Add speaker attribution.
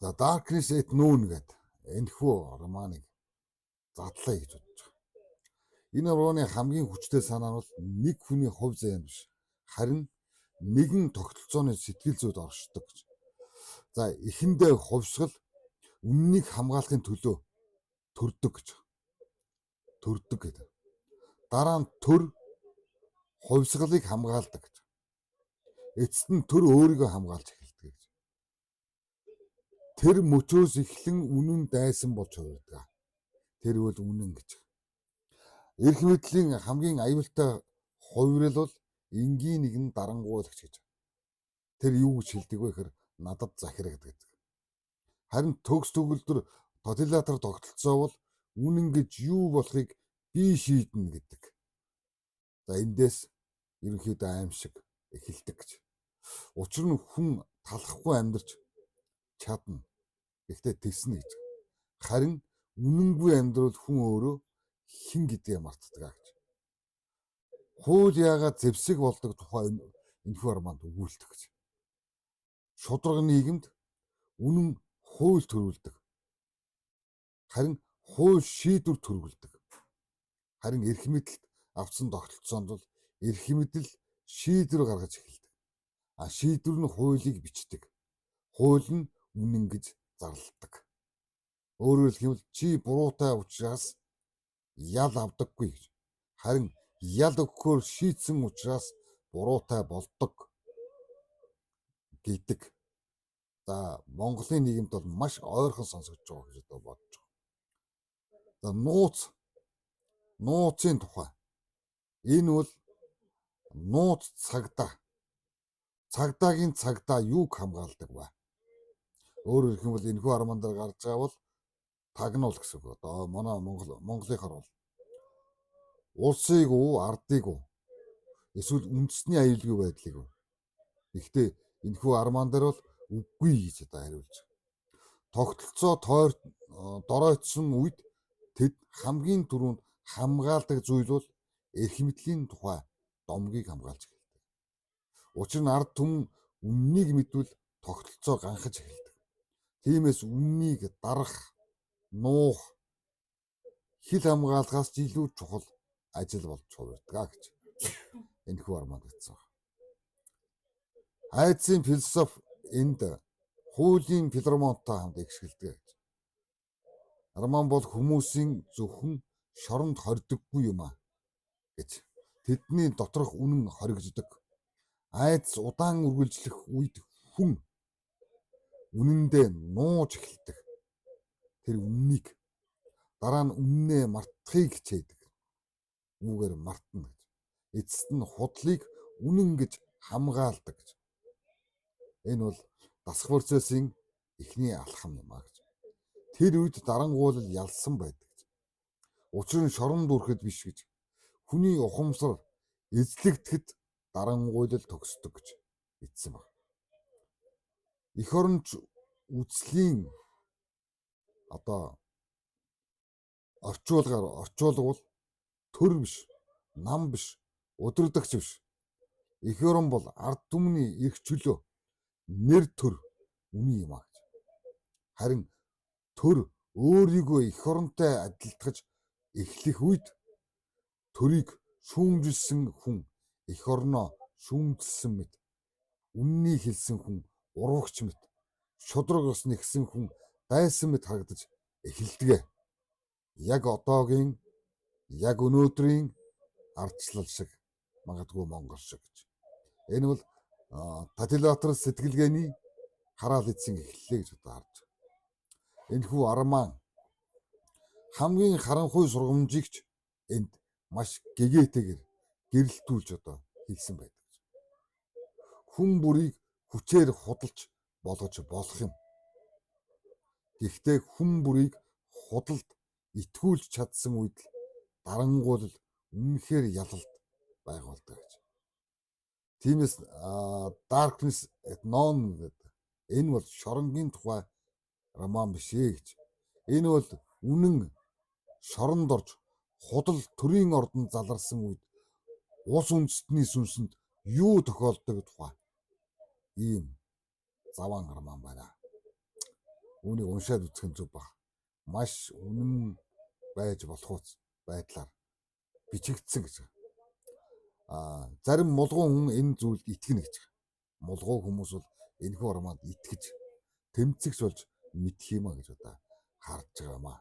Speaker 1: За Darkness at Noon гэдэг энэхүү романыг задлаа гэж бодож байгаа. Энэ романы хамгийн хүчтэй санаа нь бол нэг хүний хувь заяа биш. Харин нэгэн тогтолцооны сэтгэл зүйд оршдог гэж. За эхэндээ хувьсгал үннийг хамгаалахын төлөө төрдөг гэж. Төрдөг гэдэг. Дараа нь төр хувьсгалыг хамгаалдаг гэж. Эцэст нь төр өөрийгөө хамгаалж эхэлдэг гэж. Тэр мөчөөс эхлэн үнэн дайсан болж хувирдаг. Тэр бол үнэн гэж. Эрх мэдлийн хамгийн аюултай хувирал бол энгийн нэгэн дарангуйлагч гэж. Тэр юу гэж хэлдэг вэ гэхээр надад захирагддаг гэдэг. Харин төгс төгөлдөр тоталитар тогтолцоо бол үнэн гэж юу болохыг би шийднэ гэдэг. За эндээс ерөнхийдөө аимшиг эхэлдэг гэж. Учир нь хүн талахгүй амьдарч чадна. Гэхдээ тэснэ гэж. Харин үнэнгүй амьдрал хүн өөрөө хэн гэдгээ мартдаг гэж. Хууль яагаад зэвсэг болдог тухай энэхүү романд өгүүлдэг гэж. Шударга нийгэмд үнэн хууль төрүүлдэг. Харин хууль шийдвэр төрүүлдэг. Харин эрх мэдэлд авсан тогтолцоонд бол эрх мэдэл шийдвэр гаргаж эхэлдэг. Шийдвэр нь хуулийг бичдэг. Хууль нь үнэн гэж зарладаг. Өөрөөр хэлбэл чи буруутай учраас ял авдаггүй гэж. Харин ял өгөхөөр шийдсэн учраас буруутай болдог гэдэг. За Монголын нийгэмд бол маш ойрхон сонсогдож байгаа гэж бодож байгаа. За нууцын тухай. Энэ бол нууц цагдаа. Цагдаагийн цагдаа юуг хамгаалдаг вэ? Өөрөөр хэлбэл энэхүү роман дээр гарч байгаа бол тагнуул гэсэн үг. Одоо манай Монголынхаар бол улсыг уу, ардыг уу, эсвэл үндэсний аюулгүй байдлыг уу. Гэхдээ энэхүү роман дээр бол үгүй гэж одоо хариулж байгаа. Тогтолцоо доройтсон үед тэд хамгийн түрүүнд хамгаалдаг зүйл бол эрх мэдлийн тухай домгийг хамгаалж эхэлдэг. Учир нь ард түмэн үннийг мэдвэл тогтолцоо ганхаж эхэлдэг. Тиймээс үннийг дарах, нуух, хил хамгаалахаас илүү чухал ажил болж хувирдаг гэж энэхүү романд бичсэн байна. Айдсын философи энд хуулийн филармонтой хамт ихшгэлдэг гэж. Роман бол хүмүүсийн зөвхөн шоронд хордоггүй юм гэж. Тэдний доторх үнэн хоригддог. Айдас удаан үргэлжлэх үед хүн үнэндээ нууж эхэлдэг. Тэр үннийг дараа нь үннээ мартахыг хичээдэг. Үүгээр мартна гэж. Эцэст нь худлыг үнэн гэж хамгаалдаг гэж. Энэ бол дасгал процессын эхний алхам юм гэж. Тэр үед дарангуйлал ялсан байдаг гэж. Учир нь шоронд үрэхэд биш гэж. Хүний ухамсар эзлэгдэхэд дарангуйлал төгсдөг гэж бичсэн байна. Эх оронч үзлийн одоо орчуулгал төр биш, нам биш, удирдагч биш. Эх орон бол ард түмний эрх чөлөө, нэр төр үний юм гэж. Харин төр өөрийгөө эх оронтой адилтгаж эхлэх үед төрийг шүүмжилсэн хүн эх орноо шүүмжилсэн мэт, үннийг хэлсэн хүн урвагч мэт, шудрагс нэгсэн хүн дайсан мэт харагдаж эхэлдэг. Яг одоогийн, яг өнөөдрийн ардчлал шиг, магадгүй Монгол шиг гэж. Энэ бол тоталитар сэтгэлгээний хараал эзэн эхэллээ гэж одоо харж байна. Энэхүү роман хамгийн харанхуй сургамжигч энд маш гэгээтэйгээр гэрэлтүүлж одоо хэлсэн байдаг. Хүн бүрийг хүчээр худалж болгож болох юм. Гэхдээ хүн бүрийг худалд итгүүлж чадсан үед л дарангуйлал үнэхээр ялалт байгуулдаг гэж. Тиймээс Darkness at Noon гэдэг энэ бол шоронгийн тухай роман биш ээ гэж. Энэ бол үнэн шоронд орж худал төрийн ордонд заларсан үед ус үндэстний сүнсэнд юу тохиолдог тухай ийм заван роман байна. Үүнийг уншаад үзэх нь зөв баг. Маш үнэн байж болох байдлаар бичигдсэн гэж. Зарим мулгун хүн энэ зүйлд итгэнэ гэж. Мулгуу хүмүүс бол энэхүү урманд итгэж тэмцэгч болж мэдх юм а гэж одоо харж байгаа маа.